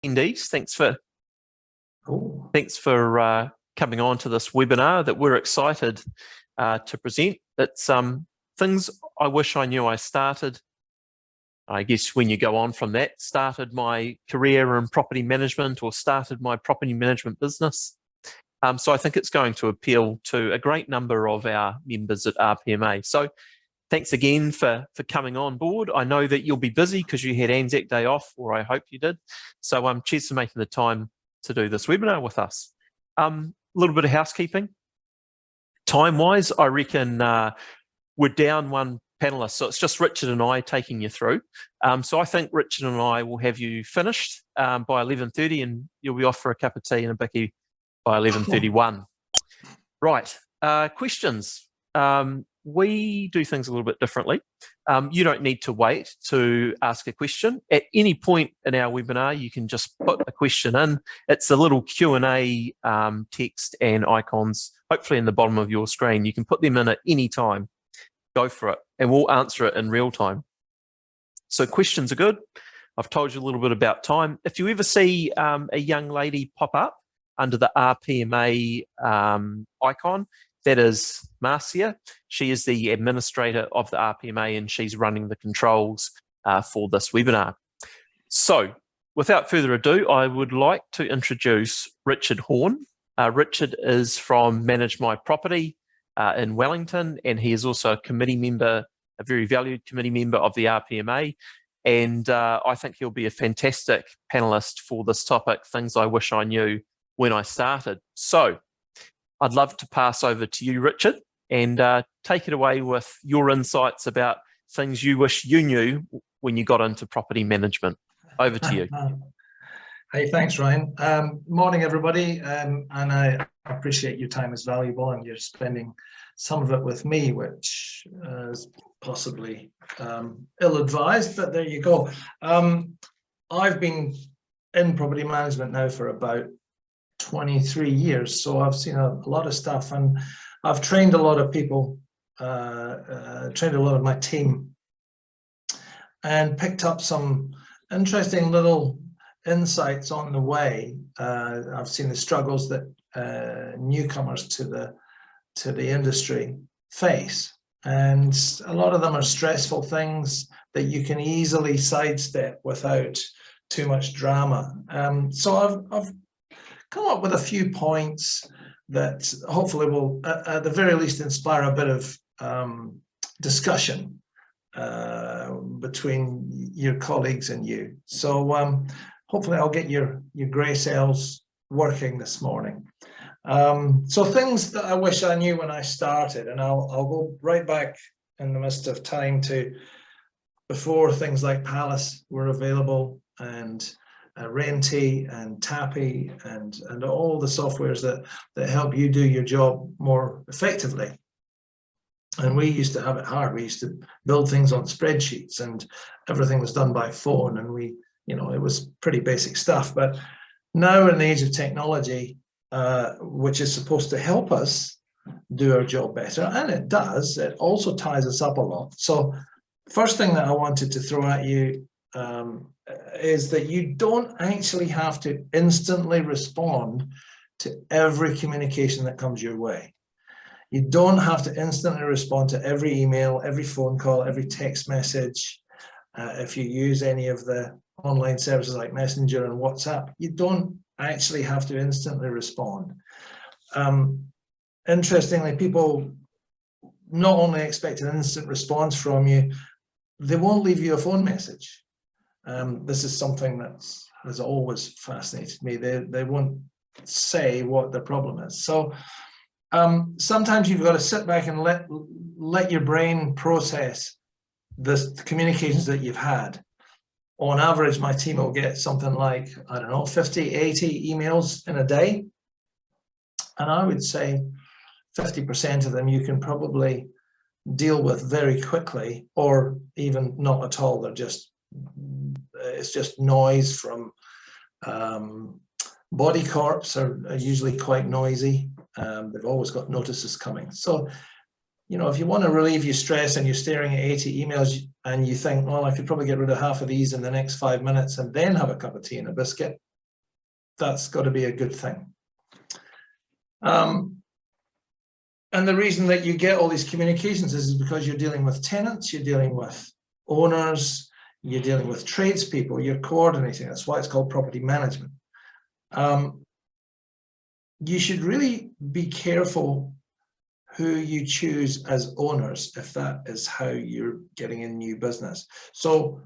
attendees, thanks for coming on to this webinar that we're excited to present. It's things I wish I knew I started. I guess when you go on from that, started my career in property management or started my property management business. So I think it's going to appeal to a great number of our members at RPMA. So thanks again for coming on board. I know that you'll be busy because you had Anzac Day off, or I hope you did. So cheers for making the time to do this webinar with us. A little bit of housekeeping. Time-wise, I reckon we're down one panelist, so it's just Richard and I taking you through. So I think Richard and I will have you finished by 11:30, and you'll be off for a cup of tea and a bicky by 11:31. Right, questions. We do things a little bit differently. You don't need to wait to ask a question. At any point in our webinar, you can just put a question in. It's a little Q&A text and icons, hopefully in the bottom of your screen. You can put them in at any time. Go for it, and we'll answer it in real time. So questions are good. I've told you a little bit about time. If you ever see a young lady pop up under the RPMA icon, that is Marcia. She is the administrator of the RPMA, and she's running the controls for this webinar. So without further ado, I would like to introduce Richard Horne. Richard is from managemyproperty in Wellington, and he is also a committee member, a very valued committee member of the RPMA. And I think he'll be a fantastic panelist for this topic, things I wish I knew when I started. So I'd love to pass over to you, Richard, and take it away with your insights about things you wish you knew when you got into property management. Over to you. Hey, thanks, Ryan. Morning, everybody. And I appreciate your time is valuable, and you're spending some of it with me, which is possibly ill-advised, but there you go. I've been in property management now for about 23 years, so I've seen a lot of stuff, and I've trained a lot of people, trained a lot of my team, and picked up some interesting little insights on the way. I've seen the struggles that newcomers to the industry face, and a lot of them are stressful things that you can easily sidestep without too much drama. So I've come up with a few points that hopefully will, at the very least, inspire a bit of discussion between your colleagues and you. So hopefully I'll get your grey cells working this morning. So things that I wish I knew when I started, and I'll go right back in the midst of time to before things like Palace were available, and Renty and Tappy and all the softwares that help you do your job more effectively. And we used to have it hard. We used to build things on spreadsheets, and everything was done by phone, and it was pretty basic stuff. But now in the age of technology, which is supposed to help us do our job better, and it does, it also ties us up a lot. So first thing that I wanted to throw at you is that you don't actually have to instantly respond to every communication that comes your way. You don't have to instantly respond to every email, every phone call, every text message. If you use any of the online services like Messenger and WhatsApp, you don't actually have to instantly respond. Interestingly, people not only expect an instant response from you, they won't leave you a phone message. This is something that has always fascinated me. They won't say what the problem is. So sometimes you've got to sit back and let your brain process the communications that you've had. On average, my team will get something like, I don't know, 50, 80 emails in a day. And I would say 50% of them you can probably deal with very quickly, or even not at all. It's just noise from body corps are usually quite noisy. They've always got notices coming. So, if you want to relieve your stress and you're staring at 80 emails and you think, well, I could probably get rid of half of these in the next 5 minutes and then have a cup of tea and a biscuit, that's got to be a good thing. And the reason that you get all these communications is because you're dealing with tenants, you're dealing with owners, you're dealing with tradespeople, you're coordinating. That's why it's called property management. You should really be careful who you choose as owners if that is how you're getting in new business. So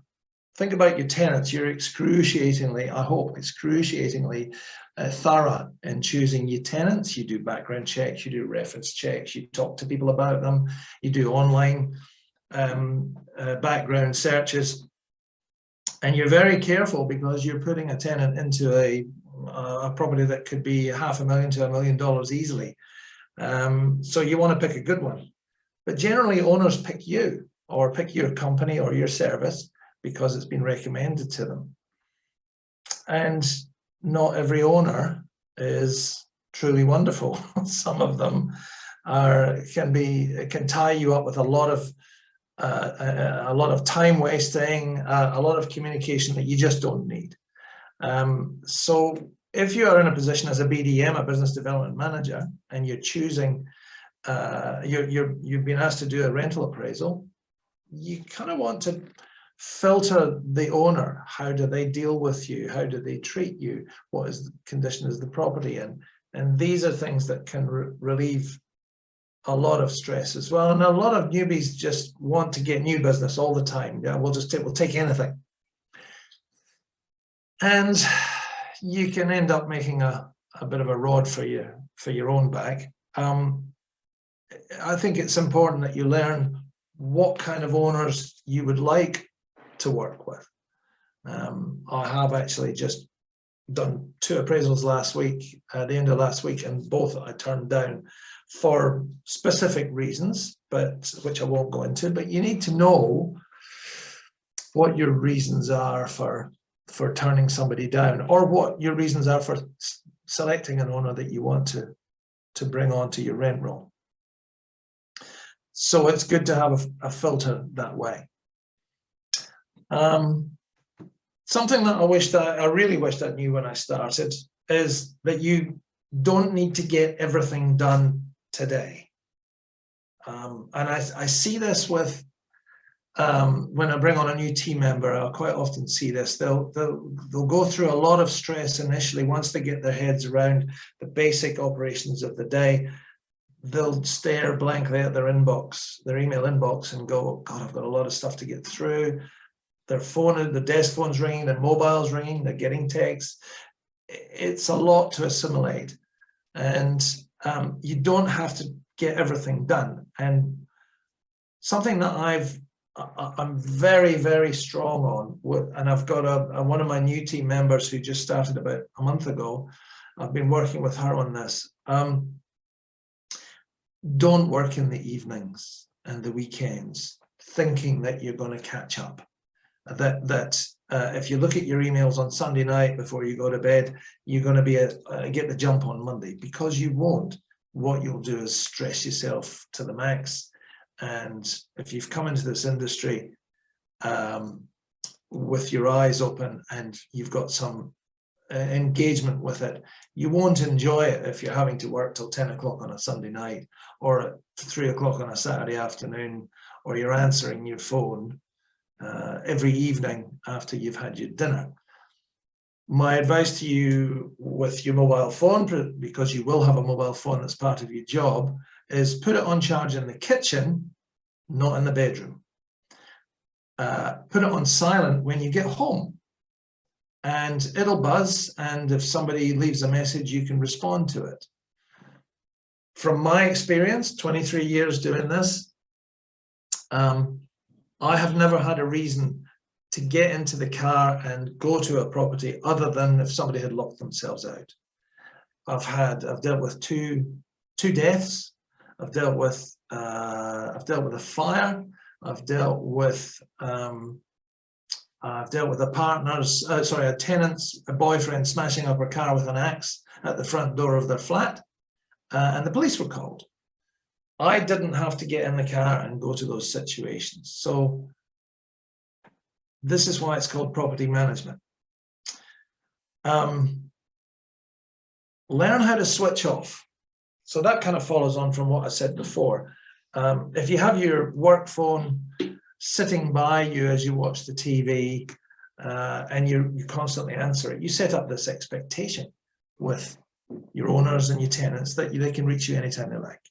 think about your tenants. You're excruciatingly, I hope, excruciatingly thorough in choosing your tenants. You do background checks, you do reference checks, you talk to people about them, you do online background searches, and you're very careful because you're putting a tenant into a property that could be $500,000 to $1 million easily. So you want to pick a good one. But generally owners pick you or pick your company or your service because it's been recommended to them. And not every owner is truly wonderful. Some of them can tie you up with a lot of time wasting, a lot of communication that you just don't need. So if you are in a position as a BDM, a business development manager, and you're choosing, you've been asked to do a rental appraisal, you kind of want to filter the owner. How do they deal with you? How do they treat you? What is the condition of the property? And these are things that can relieve a lot of stress as well. And a lot of newbies just want to get new business all the time. Yeah, we'll take anything. And you can end up making a bit of a rod for your own back. I think it's important that you learn what kind of owners you would like to work with. I have actually just done 2 appraisals last week, at the end of last week, and both I turned down for specific reasons, but which I won't go into. But you need to know what your reasons are for turning somebody down, or what your reasons are for selecting an owner that you want to bring onto your rent roll. So it's good to have a filter that way. Something that I really wished I knew when I started is that you don't need to get everything done today. And I see this with when I bring on a new team member. I'll quite often see this. They'll go through a lot of stress initially. Once they get their heads around the basic operations of the day, they'll stare blankly at their inbox, their email inbox, and go, God, I've got a lot of stuff to get through. Their phone, the desk phone's ringing, their mobile's ringing, they're getting texts. It's a lot to assimilate, and you don't have to get everything done. And something that I'm very, very strong on, and I've got one of my new team members who just started about a month ago. I've been working with her on this. Don't work in the evenings and the weekends thinking that you're going to catch up. If you look at your emails on Sunday night before you go to bed, you're going to get the jump on Monday, because you won't. What you'll do is stress yourself to the max. And if you've come into this industry with your eyes open and you've got some engagement with it, you won't enjoy it if you're having to work till 10 o'clock on a Sunday night, or at 3 o'clock on a Saturday afternoon, or you're answering your phone every evening after you've had your dinner. My advice to you with your mobile phone, because you will have a mobile phone that's part of your job, is put it on charge in the kitchen, not in the bedroom. Put it on silent when you get home, and it'll buzz, and if somebody leaves a message, you can respond to it. From my experience, 23 years doing this, I have never had a reason to get into the car and go to a property other than if somebody had locked themselves out. I've dealt with two deaths. I've dealt with a fire. I've dealt with a tenant's boyfriend smashing up her car with an axe at the front door of their flat, and the police were called. I didn't have to get in the car and go to those situations. So this is why it's called property management. learn how to switch off. So that kind of follows on from what I said before. If you have your work phone sitting by you as you watch the TV, and you constantly answer it, you set up this expectation with your owners and your tenants that they can reach you anytime they like.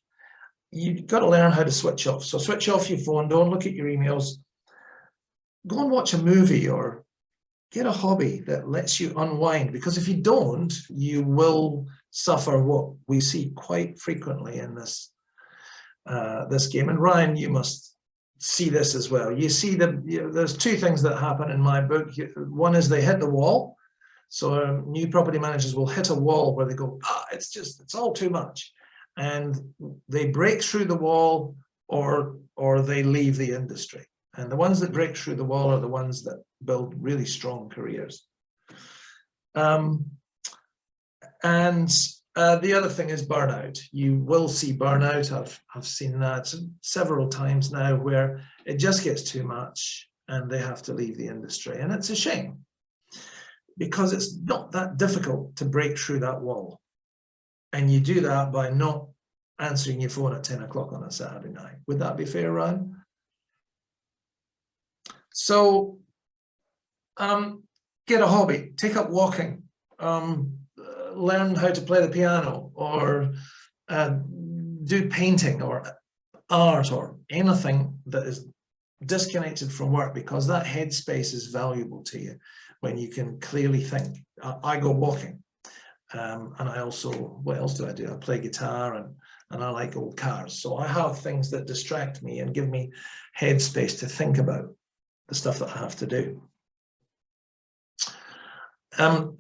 You've got to learn how to switch off. So switch off your phone, don't look at your emails, go and watch a movie or get a hobby that lets you unwind, because if you don't, you will suffer what we see quite frequently in this game. And Ryan, you must see this as well. You see there's two things that happen in my book. One is they hit the wall. So new property managers will hit a wall where they go, it's all too much. And they break through the wall or they leave the industry. And the ones that break through the wall are the ones that build really strong careers. And the other thing is burnout. You will see burnout. I've seen that several times now where it just gets too much and they have to leave the industry. And it's a shame, because it's not that difficult to break through that wall. And you do that by not answering your phone at 10 o'clock on a Saturday night. Would that be fair, Ryan? So get a hobby, take up walking, learn how to play the piano, or do painting or art or anything that is disconnected from work, because that headspace is valuable to you when you can clearly think. I go walking, and I also, what else do? I play guitar, and I like old cars. So I have things that distract me and give me headspace to think about the stuff that I have to do.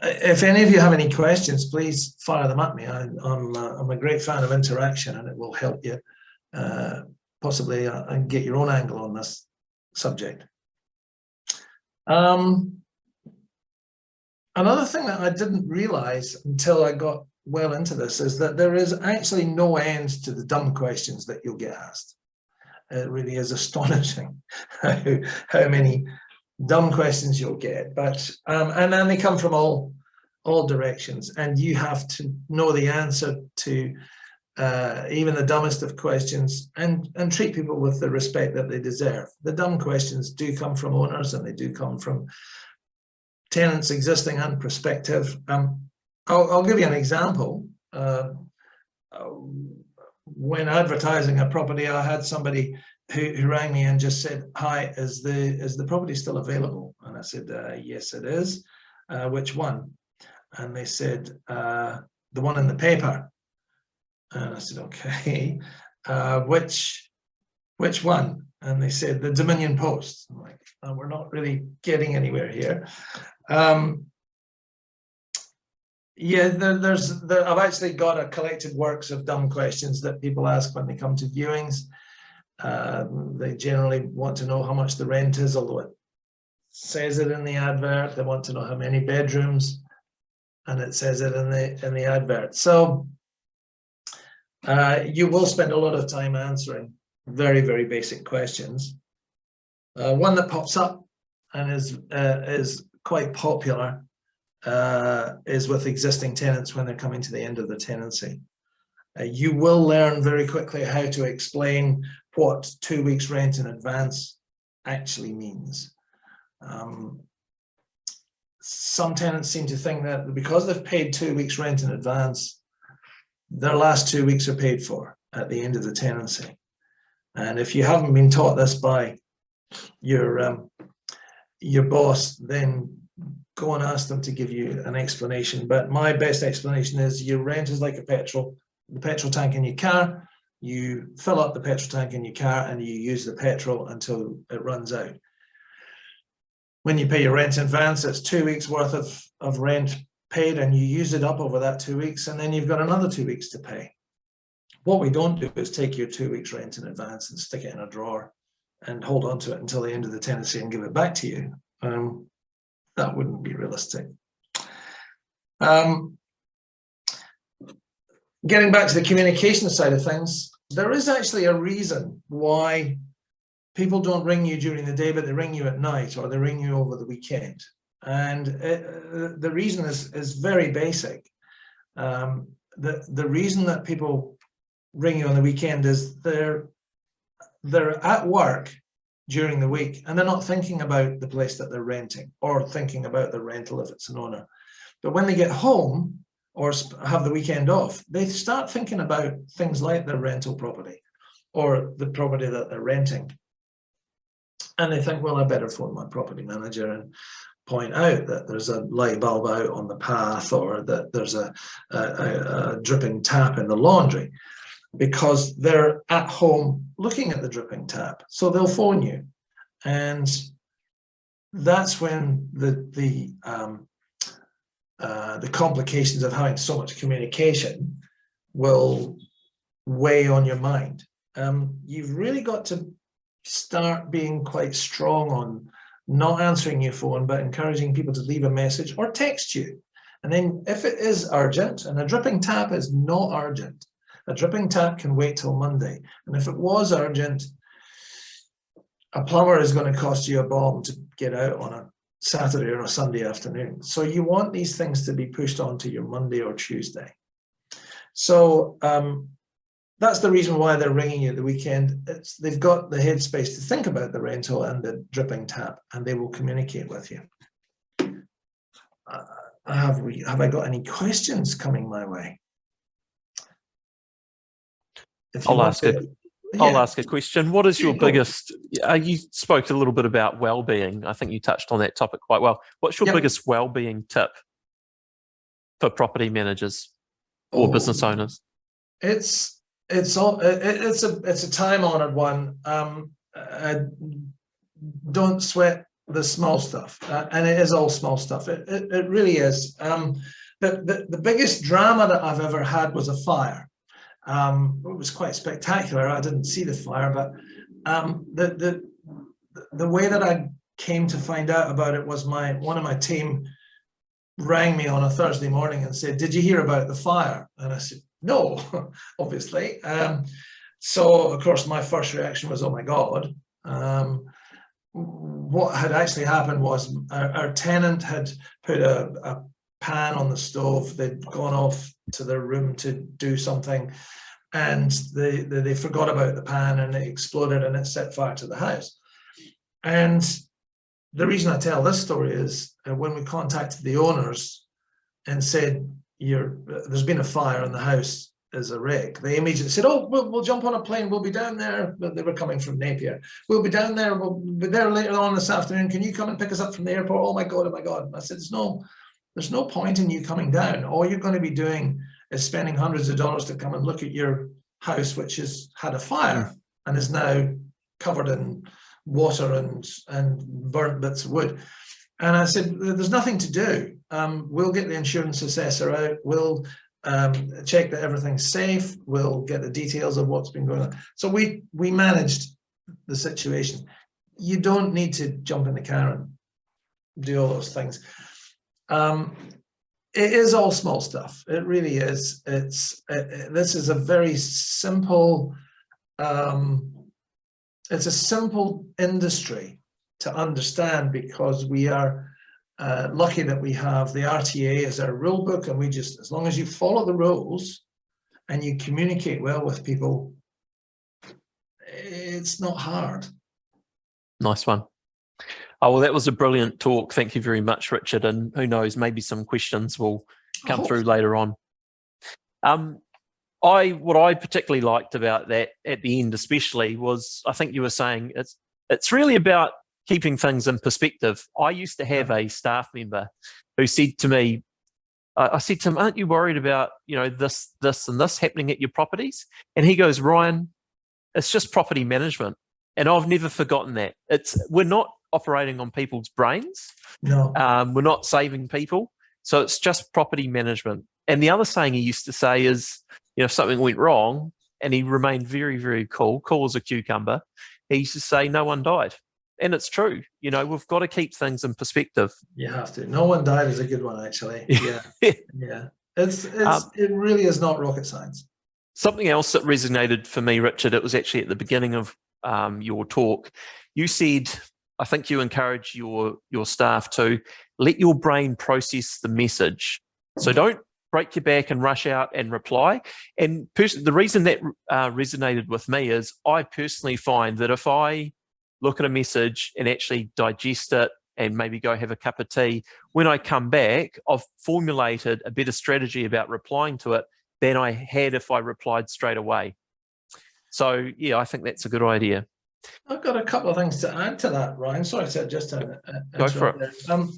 If any of you have any questions, please fire them at me. I'm a great fan of interaction, and it will help you possibly get your own angle on this subject. Another thing that I didn't realize until I got well into this is that there is actually no end to the dumb questions that you'll get asked. It really is astonishing how many dumb questions you'll get, but and then they come from all directions, and you have to know the answer to even the dumbest of questions, and treat people with the respect that they deserve. The dumb questions do come from owners, and they do come from tenants, existing and prospective. I'll give you an example. When advertising a property, I had somebody who rang me and just said, "Hi, is the property still available?" And I said, "Yes, it is." "Which one?" And they said, "The one in the paper." And I said, "Okay, which one?" And they said, "The Dominion Post." I'm like, "Oh, we're not really getting anywhere here." Yeah, I've actually got a collected works of dumb questions that people ask when they come to viewings. They generally want to know how much the rent is, although it says it in the advert. They want to know how many bedrooms, and it says it in the advert. So you will spend a lot of time answering very, very basic questions. One that pops up and is quite popular is with existing tenants when they're coming to the end of the tenancy. You will learn very quickly how to explain what 2 weeks rent in advance actually means. Some tenants seem to think that because they've paid 2 weeks rent in advance, their last 2 weeks are paid for at the end of the tenancy. And if you haven't been taught this by your boss, then go and ask them to give you an explanation. But my best explanation is your rent is like the petrol tank in your car. You fill up the petrol tank in your car and you use the petrol until it runs out. When you pay your rent in advance, it's 2 weeks worth of rent paid, and you use it up over that 2 weeks, and then you've got another 2 weeks to pay. What we don't do is take your 2 weeks rent in advance and stick it in a drawer and hold on to it until the end of the tenancy and give it back to you. That wouldn't be realistic. Getting back to the communication side of things, there is actually a reason why people don't ring you during the day, but they ring you at night, or they ring you over the weekend. And the reason is very basic. The reason that people ring you on the weekend is they're at work during the week and they're not thinking about the place that they're renting or thinking about the rental if it's an owner. But when they get home or have the weekend off, they start thinking about things like their rental property or the property that they're renting. And they think, well, I better phone my property manager and point out that there's a light bulb out on the path or that there's a dripping tap in the laundry, because they're at home looking at the dripping tap. So they'll phone you. And that's when the complications of having so much communication will weigh on your mind. You've really got to start being quite strong on not answering your phone, but encouraging people to leave a message or text you. And then if it is urgent, and a dripping tap is not urgent, a dripping tap can wait till Monday. And if it was urgent, a plumber is going to cost you a bomb to get out on a Saturday or a Sunday afternoon. So you want these things to be pushed on to your Monday or Tuesday. So that's the reason why they're ringing you at the weekend. They've got the headspace to think about the rental and the dripping tap, and they will communicate with you. Have I got any questions coming my way? I'll ask a question. What is your biggest, you spoke a little bit about well-being. I think you touched on that topic quite well. What's your biggest well-being tip for property managers or business owners? It's a time-honored one. Don't sweat the small stuff, and it is all small stuff. It really is. The biggest drama that I've ever had was a fire. It was quite spectacular. I didn't see the fire, but the way that I came to find out about it was one of my team rang me on a Thursday morning and said, "Did you hear about the fire?" And I said, "No," obviously. So of course my first reaction was, "Oh my God." What had actually happened was our tenant had put a pan on the stove. They'd gone off to their room to do something, and they forgot about the pan, and it exploded and it set fire to the house. And the reason I tell this story is when we contacted the owners and said, there's been a fire and the house is a wreck, they immediately said, "Oh, we'll jump on a plane, we'll be down there." But they were coming from Napier. "We'll be down there, we'll be there later on this afternoon. Can you come and pick us up from the airport?" "Oh my God, oh my God." And I said, there's no point in you coming down. All you're going to be doing is spending hundreds of dollars to come and look at your house, which has had a fire and is now covered in water and burnt bits of wood. And I said, there's nothing to do. We'll get the insurance assessor out. We'll check that everything's safe. We'll get the details of what's been going on. So we managed the situation. You don't need to jump in the car and do all those things. It is all small stuff. It really is. This is a very simple, it's a simple industry to understand, because we are lucky that we have the RTA as our rule book, and as long as you follow the rules and you communicate well with people, it's not hard. Nice one. Oh, well, that was a brilliant talk. Thank you very much, Richard. And who knows, maybe some questions will come through later on. What I particularly liked about that at the end especially was, I think you were saying, it's really about keeping things in perspective. I used to have a staff member who said to me, I said to him, "Aren't you worried about, this and this happening at your properties?" And he goes, "Ryan, it's just property management." And I've never forgotten that. We're not operating on people's brains. No. We're not saving people. So it's just property management. And the other saying he used to say is, if something went wrong, and he remained very, very cool as a cucumber, he used to say, "No one died." And it's true. We've got to keep things in perspective. You have to. "No one died" is a good one, actually. Yeah. Yeah. It really is not rocket science. Something else that resonated for me, Richard, it was actually at the beginning of your talk. You said, I think you encourage your staff to let your brain process the message. So don't break your back and rush out and reply. And the reason that resonated with me is I personally find that if I look at a message and actually digest it and maybe go have a cup of tea, when I come back, I've formulated a better strategy about replying to it than I had if I replied straight away. So yeah, I think that's a good idea. I've got a couple of things to add to that, Ryan. Sorry to just Go for it.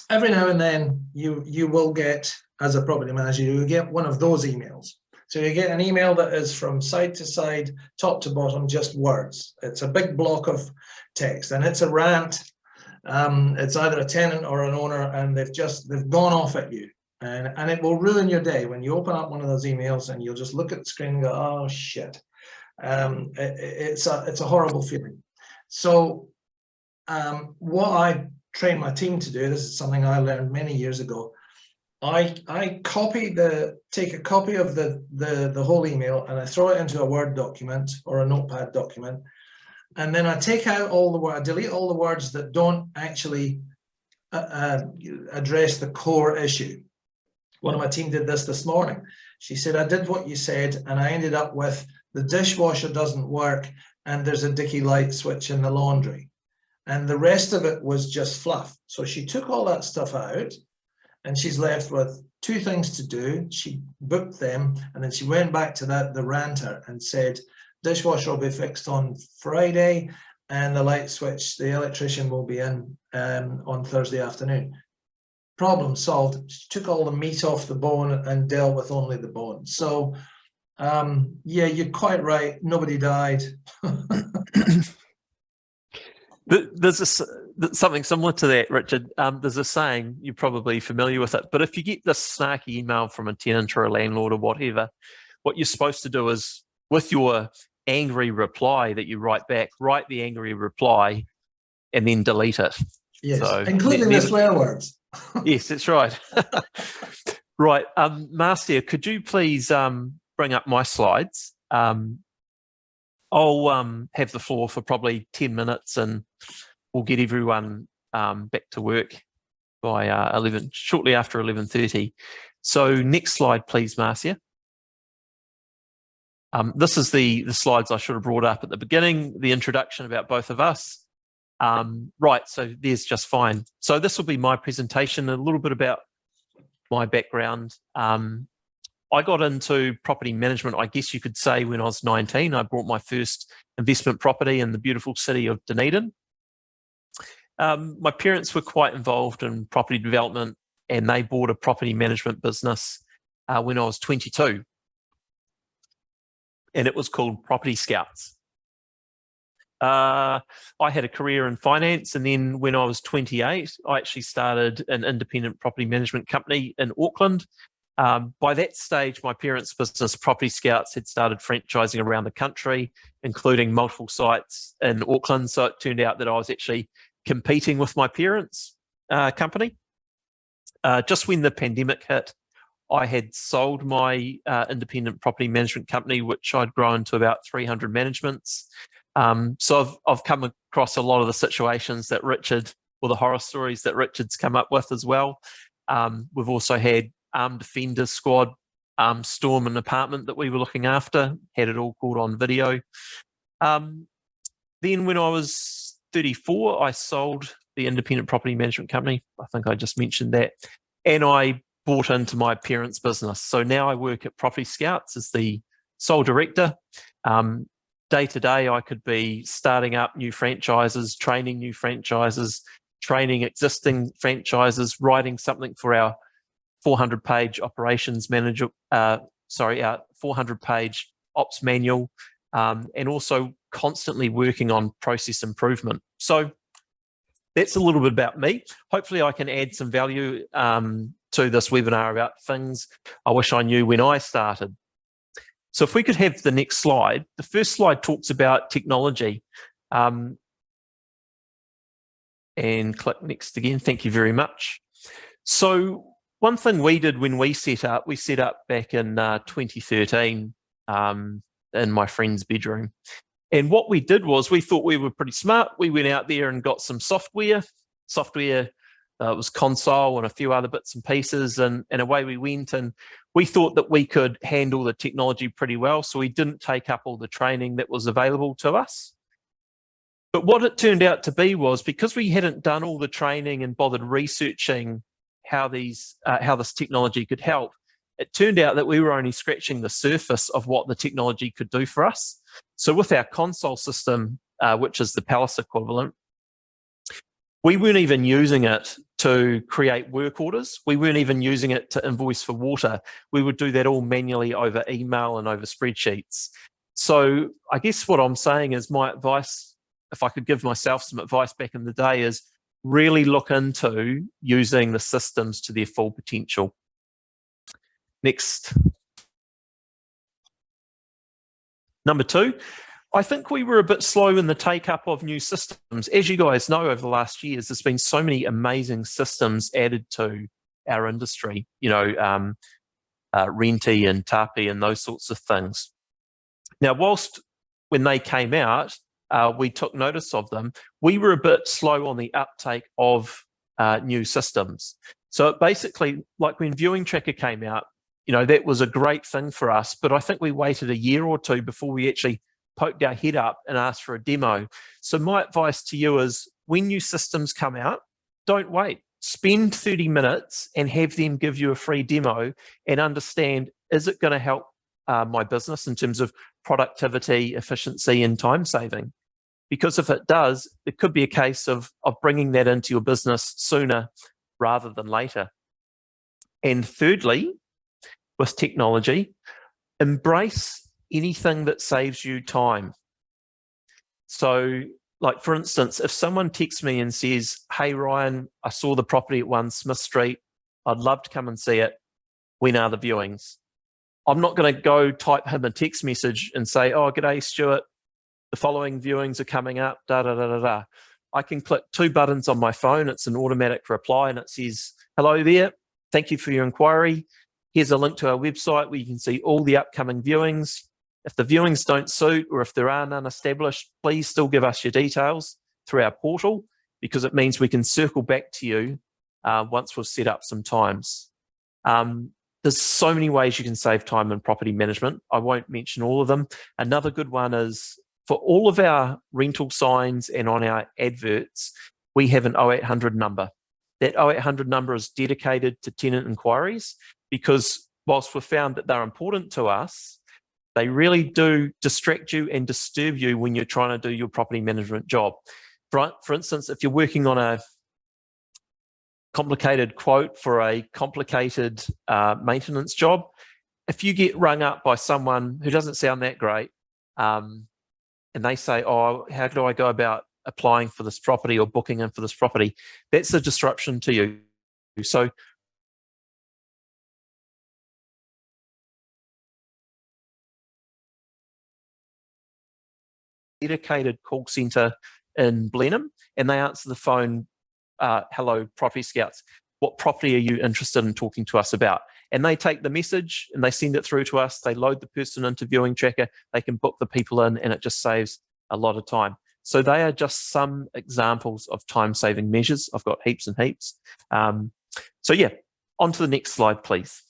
Every now and then you will get, as a property manager, you get one of those emails. So you get an email that is from side to side, top to bottom, just words. It's a big block of text and it's a rant. It's either a tenant or an owner, and they've gone off at you, and it will ruin your day when you open up one of those emails and you'll just look at the screen and go, oh shit. It's a horrible feeling. So what I train my team to do, this is something I learned many years ago. I take a copy of the whole email and I throw it into a Word document or a notepad document, and then I take out all the words, I delete all the words that don't actually address the core issue. One of my team did this morning. She said, I did what you said and I ended up with the dishwasher doesn't work and there's a dicky light switch in the laundry. And the rest of it was just fluff. So she took all that stuff out and she's left with two things to do. She booked them and then she went back to the ranter and said, dishwasher will be fixed on Friday and the light switch, the electrician will be in on Thursday afternoon. Problem solved. She took all the meat off the bone and dealt with only the bone. So yeah, you're quite right. Nobody died. There's something similar to that, Richard. There's a saying, you're probably familiar with it, but if you get this snarky email from a tenant or a landlord or whatever, what you're supposed to do is, with your angry reply that you write back, write the angry reply and then delete it. Yes, so, including the swear words. Yes, that's right. Right, Marcia, could you please bring up my slides? I'll have the floor for probably 10 minutes and we'll get everyone back to work by shortly after 11:30. So next slide, please, Marcia. This is the slides I should have brought up at the beginning, the introduction about both of us. Right, so there's just fine. So this will be my presentation, a little bit about my background. I got into property management, I guess you could say, when I was 19. I bought my first investment property in the beautiful city of Dunedin. My parents were quite involved in property development and they bought a property management business when I was 22. And it was called Propertyscouts. I had a career in finance, and then when I was 28, I actually started an independent property management company in Auckland. By that stage, my parents' business, Propertyscouts, had started franchising around the country, including multiple sites in Auckland. So it turned out that I was actually competing with my parents' company. Just when the pandemic hit, I had sold my independent property management company, which I'd grown to about 300 managements. So I've come across a lot of the situations that Richard, or the horror stories that Richard's come up with as well. We've also had armed defender squad storm an apartment that we were looking after, had it all caught on video. Then when I was 34, I sold the independent property management company. I think I just mentioned that. And I bought into my parents' business. So now I work at Propertyscouts as the sole director. Day to day, I could be starting up new franchises, training new franchises, training existing franchises, writing something for our 400-page operations manager, our 400-page ops manual, and also constantly working on process improvement. So that's a little bit about me. Hopefully I can add some value to this webinar about things I wish I knew when I started. So if we could have the next slide. The first slide talks about technology. And click next again. Thank you very much. So one thing we did when we set up back in 2013 in my friend's bedroom. And what we did was we thought we were pretty smart. We went out there and got some software It was console and a few other bits and pieces, and away we went. And we thought that we could handle the technology pretty well, so we didn't take up all the training that was available to us. But what it turned out to be was, because we hadn't done all the training and bothered researching how this technology could help, it turned out that we were only scratching the surface of what the technology could do for us. So with our console system, which is the Palace equivalent, we weren't even using it to create work orders. We weren't even using it to invoice for water. We would do that all manually over email and over spreadsheets. So I guess what I'm saying is, my advice, if I could give myself some advice back in the day, is really look into using the systems to their full potential. Next. Number 2, I think we were a bit slow in the take-up of new systems. As you guys know, over the last years, there's been so many amazing systems added to our industry, you know, Renty and Tapi and those sorts of things. Now, whilst when they came out, we took notice of them, we were a bit slow on the uptake of new systems. So basically, like when Viewing Tracker came out, you know, that was a great thing for us, but I think we waited a year or two before we actually poked our head up and asked for a demo. So my advice to you is, when new systems come out, don't wait. Spend 30 minutes and have them give you a free demo and understand, is it going to help my business in terms of productivity, efficiency, and time saving? Because if it does, it could be a case of bringing that into your business sooner rather than later. And thirdly, with technology, embrace anything that saves you time. So, like for instance, if someone texts me and says, "Hey Ryan, I saw the property at 1 Smith Street. I'd love to come and see it. When are the viewings?" I'm not going to go type him a text message and say, "Oh, g'day Stuart, the following viewings are coming up, da da da da da." I can click 2 buttons on my phone. It's an automatic reply and it says, "Hello there. Thank you for your inquiry. Here's a link to our website where you can see all the upcoming viewings. If the viewings don't suit, or if there are none established, please still give us your details through our portal, because it means we can circle back to you once we've set up some times." There's so many ways you can save time in property management. I won't mention all of them. Another good one is, for all of our rental signs and on our adverts, we have an 0800 number. That 0800 number is dedicated to tenant inquiries, because whilst we've found that they're important to us, they really do distract you and disturb you when you're trying to do your property management job. For instance, if you're working on a complicated quote for a complicated maintenance job, if you get rung up by someone who doesn't sound that great, and they say, "Oh, how do I go about applying for this property or booking in for this property?" that's a disruption to you. So dedicated call centre in Blenheim, and they answer the phone, "Hello, Propertyscouts. What property are you interested in talking to us about?" And they take the message and they send it through to us. They load the person into Viewing Tracker. They can book the people in, and it just saves a lot of time. So they are just some examples of time-saving measures. I've got heaps and heaps. So yeah, on to the next slide, please.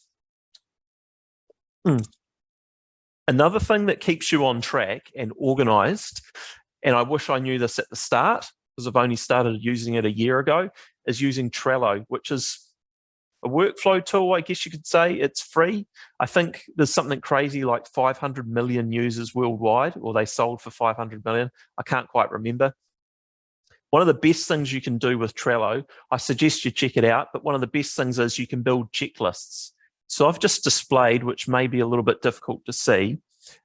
Another thing that keeps you on track and organised, and I wish I knew this at the start, because I've only started using it a year ago, is using Trello, which is a workflow tool, I guess you could say. It's free. I think there's something crazy like 500 million users worldwide, or they sold for 500 million. I can't quite remember. One of the best things you can do with Trello, I suggest you check it out, but one of the best things is you can build checklists. So I've just displayed, which may be a little bit difficult to see,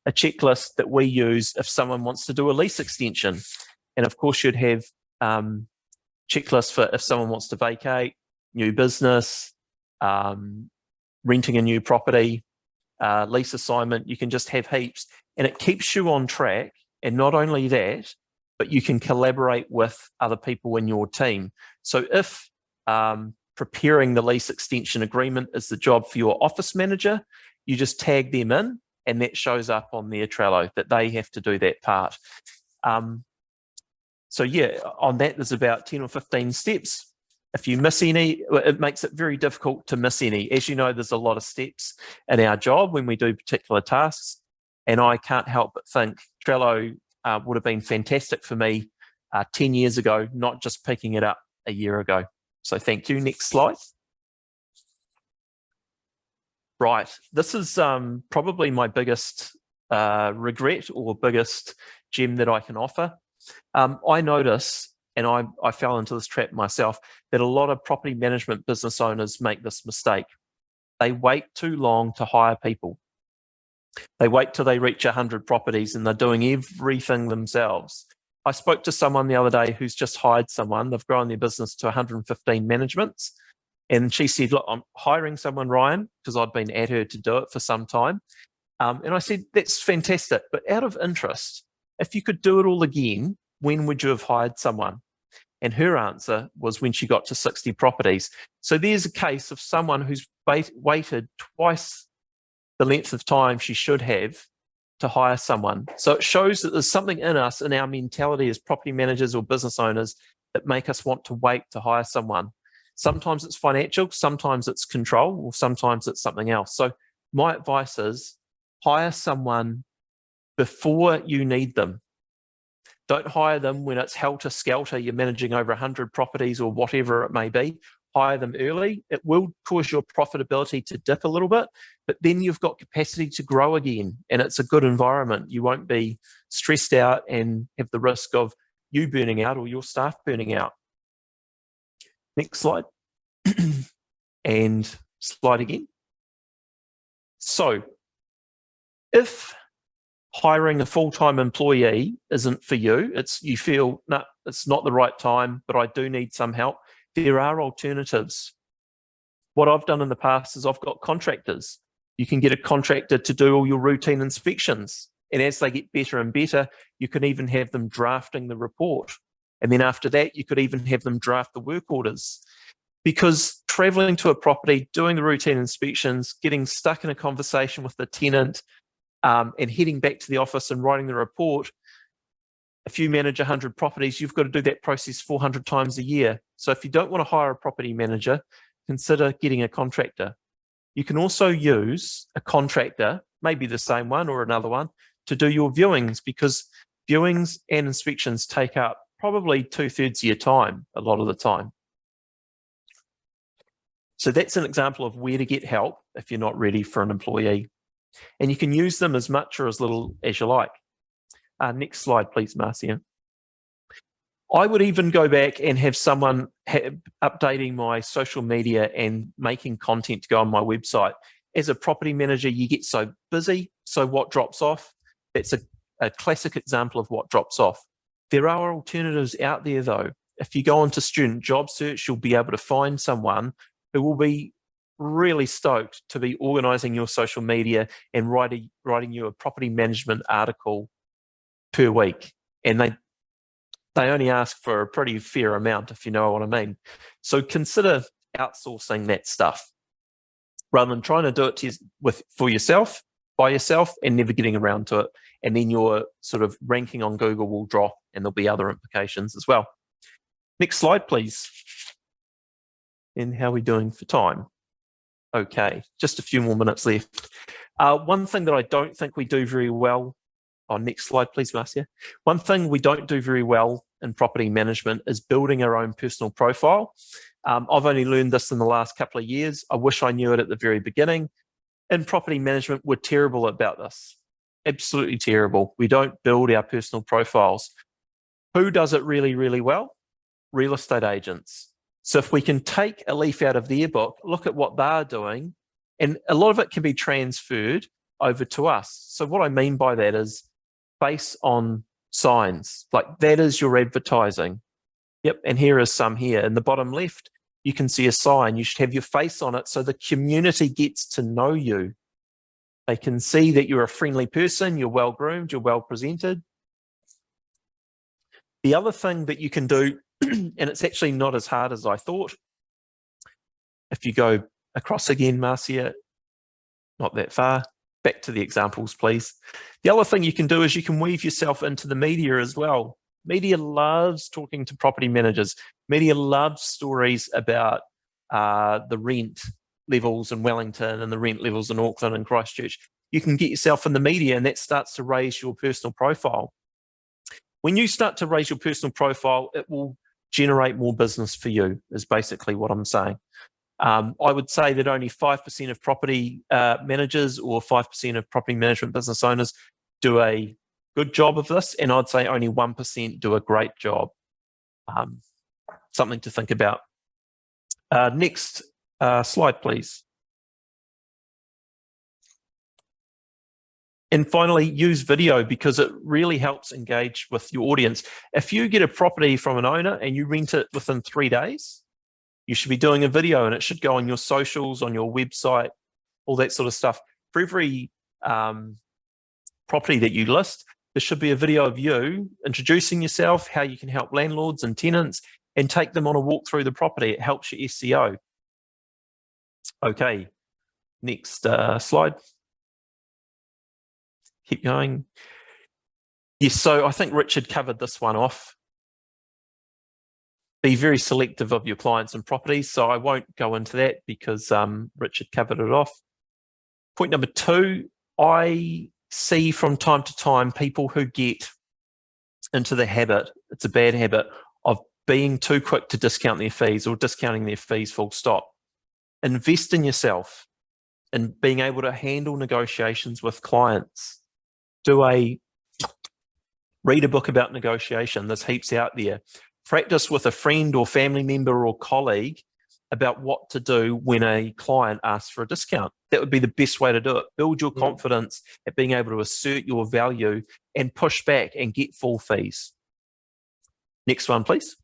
a checklist that we use if someone wants to do a lease extension. And of course, you'd have checklists for if someone wants to vacate, new business, renting a new property, lease assignment. You can just have heaps, and it keeps you on track. And not only that, but you can collaborate with other people in your team. So if preparing the lease extension agreement is the job for your office manager, you just tag them in, and that shows up on their Trello that they have to do that part. So yeah, on that, there's about 10 or 15 steps. If you miss any, it makes it very difficult to miss any. As you know, there's a lot of steps in our job when we do particular tasks, and I can't help but think Trello would have been fantastic for me 10 years ago, not just picking it up a year ago. So thank you. Next slide. Right, this is probably my biggest regret or biggest gem that I can offer. I notice, and I fell into this trap myself, that a lot of property management business owners make this mistake. They wait too long to hire people. They wait till they reach 100 properties and they're doing everything themselves. I spoke to someone the other day who's just hired someone. They've grown their business to 115 managements. And she said, look, I'm hiring someone, Ryan, because I'd been at her to do it for some time. And I said, that's fantastic. But out of interest, if you could do it all again, when would you have hired someone? And her answer was when she got to 60 properties. So there's a case of someone who's waited twice the length of time she should have to hire someone. So it shows that there's something in us, in our mentality as property managers or business owners, that make us want to wait to hire someone. Sometimes it's financial, sometimes it's control, or sometimes it's something else. So my advice is hire someone before you need them. Don't hire them when it's helter-skelter, you're managing over 100 properties or whatever it may be. Hire them early. It will cause your profitability to dip a little bit, but then you've got capacity to grow again, and it's a good environment. You won't be stressed out and have the risk of you burning out or your staff burning out. Next slide. And slide again. So if hiring a full-time employee isn't for you, you feel, no, it's not the right time, but I do need some help, there are alternatives. What I've done in the past is I've got contractors. You can get a contractor to do all your routine inspections. And as they get better and better, you can even have them drafting the report. And then after that, you could even have them draft the work orders. Because traveling to a property, doing the routine inspections, getting stuck in a conversation with the tenant, and heading back to the office and writing the report, if you manage 100 properties, you've got to do that process 400 times a year. So if you don't want to hire a property manager, consider getting a contractor. You can also use a contractor, maybe the same one or another one, to do your viewings, because viewings and inspections take up probably 2/3 of your time a lot of the time. So that's an example of where to get help if you're not ready for an employee. And you can use them as much or as little as you like. Next slide, please, Marcia. I would even go back and have someone updating my social media and making content to go on my website. As a property manager, you get so busy, so what drops off? That's a classic example of what drops off. There are alternatives out there, though. If you go onto student job search, you'll be able to find someone who will be really stoked to be organising your social media and writing you a property management article per week. And they only ask for a pretty fair amount, if you know what I mean. So consider outsourcing that stuff rather than trying to do it for yourself, by yourself, and never getting around to it. And then your sort of ranking on Google will drop, and there'll be other implications as well. Next slide, please. And how are we doing for time? Okay, just a few more minutes left. One thing that I don't think we do very well, next slide, please, Marcia. One thing we don't do very well in property management is building our own personal profile. I've only learned this in the last couple of years. I wish I knew it at the very beginning. In property management, we're terrible about this. Absolutely terrible. We don't build our personal profiles. Who does it really, really well? Real estate agents. So if we can take a leaf out of their book, look at what they're doing, and a lot of it can be transferred over to us. So what I mean by that is base on signs, like that is your advertising. Yep, and here is some here. In the bottom left, you can see a sign. You should have your face on it so the community gets to know you. They can see that you're a friendly person, you're well groomed, you're well presented. The other thing that you can do, and it's actually not as hard as I thought, if you go across again, Marcia, not that far, back to the examples, please. The other thing you can do is you can weave yourself into the media as well. Media loves talking to property managers. Media loves stories about the rent levels in Wellington and the rent levels in Auckland and Christchurch. You can get yourself in the media, and that starts to raise your personal profile. When you start to raise your personal profile, it will generate more business for you, is basically what I'm saying. I would say that only 5% of property managers or 5% of property management business owners do a good job of this, and I'd say only 1% do a great job. Something to think about. Next slide, please. And finally, use video because it really helps engage with your audience. If you get a property from an owner and you rent it within 3 days, you should be doing a video, and it should go on your socials, on your website, all that sort of stuff. For every property that you list, there should be a video of you introducing yourself, how you can help landlords and tenants, and take them on a walk through the property. It helps your SEO. Okay, next slide. Keep going. Yes, so I think Richard covered this one off. Be very selective of your clients and properties, so I won't go into that because Richard covered it off. Point number 2, I see from time to time people who get into the habit, it's a bad habit, of being too quick to discount their fees or discounting their fees full stop. Invest in yourself and being able to handle negotiations with clients. Read a book about negotiation. There's heaps out there. Practice with a friend or family member or colleague about what to do when a client asks for a discount. That would be the best way to do it. Build your confidence at being able to assert your value and push back and get full fees. Next one, please.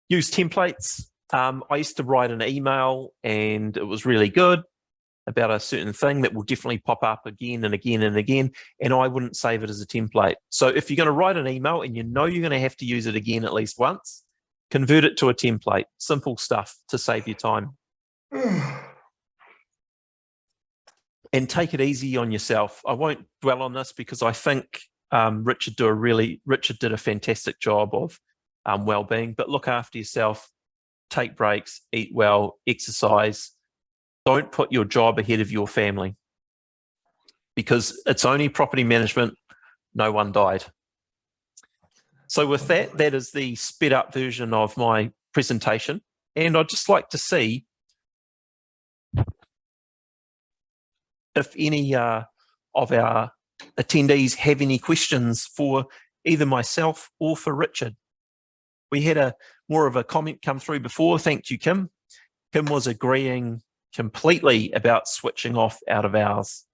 Use templates. I used to write an email and it was really good about a certain thing that will definitely pop up again and again and again, and I wouldn't save it as a template. So if you're going to write an email and you know you're going to have to use it again at least once, convert it to a template. Simple stuff to save your time. And take it easy on yourself. I won't dwell on this because I think Richard did a fantastic job of well-being, but look after yourself, take breaks, eat well, exercise. Don't put your job ahead of your family because it's only property management. No one died. So with that, that is the sped up version of my presentation. And I'd just like to see if any of our attendees have any questions for either myself or for Richard. We had more of a comment come through before. Thank you, Kim. Kim was agreeing completely about switching off out of hours.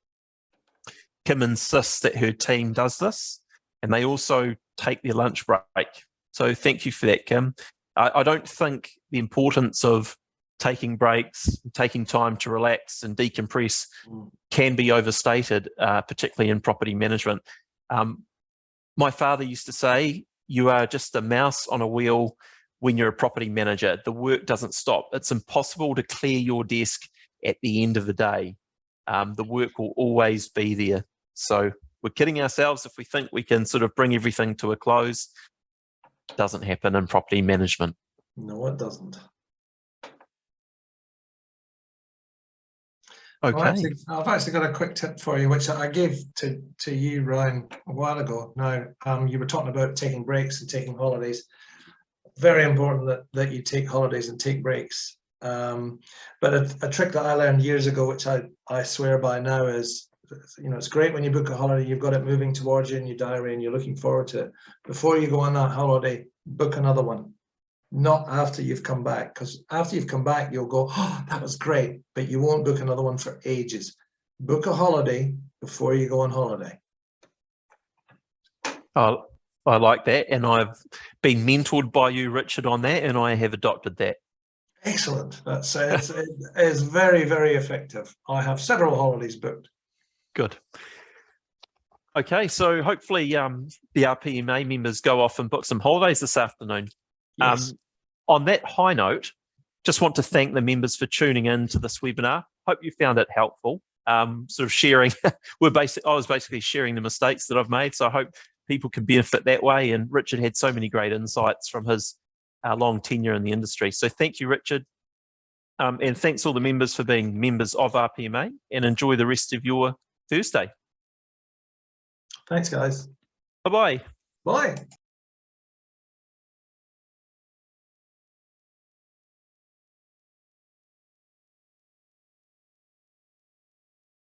Kim insists that her team does this, and they also take their lunch break. So thank you for that, Kim. I don't think the importance of taking breaks, taking time to relax and decompress can be overstated, particularly in property management. My father used to say, you are just a mouse on a wheel when you're a property manager. The work doesn't stop. It's impossible to clear your desk at the end of the day. The work will always be there. So we're kidding ourselves if we think we can sort of bring everything to a close. It doesn't happen in property management. No, it doesn't. Okay. I've actually got a quick tip for you, which I gave to you, Ryan, a while ago. Now, you were talking about taking breaks and taking holidays. Very important that you take holidays and take breaks. But a trick that I learned years ago, which I swear by now, is, it's great when you book a holiday, you've got it moving towards you in your diary and you're looking forward to it. Before you go on that holiday, book another one. Not after you've come back, because after you've come back, you'll go, oh, that was great, but you won't book another one for ages. Book a holiday before you go on holiday. Oh, I like that, and I've been mentored by you, Richard, on that, and I have adopted that. Excellent. It is very, very effective. I have several holidays booked. Good. Okay, so hopefully the RPMA members go off and book some holidays this afternoon. Yes. On that high note, just want to thank the members for tuning in to this webinar. Hope you found it helpful. Sort of sharing, I was basically sharing the mistakes that I've made, so I hope people can benefit that way. And Richard had so many great insights from his long tenure in the industry. So thank you, Richard. And thanks all the members for being members of RPMA, and enjoy the rest of your Thursday. Thanks, guys. Bye-bye. Bye.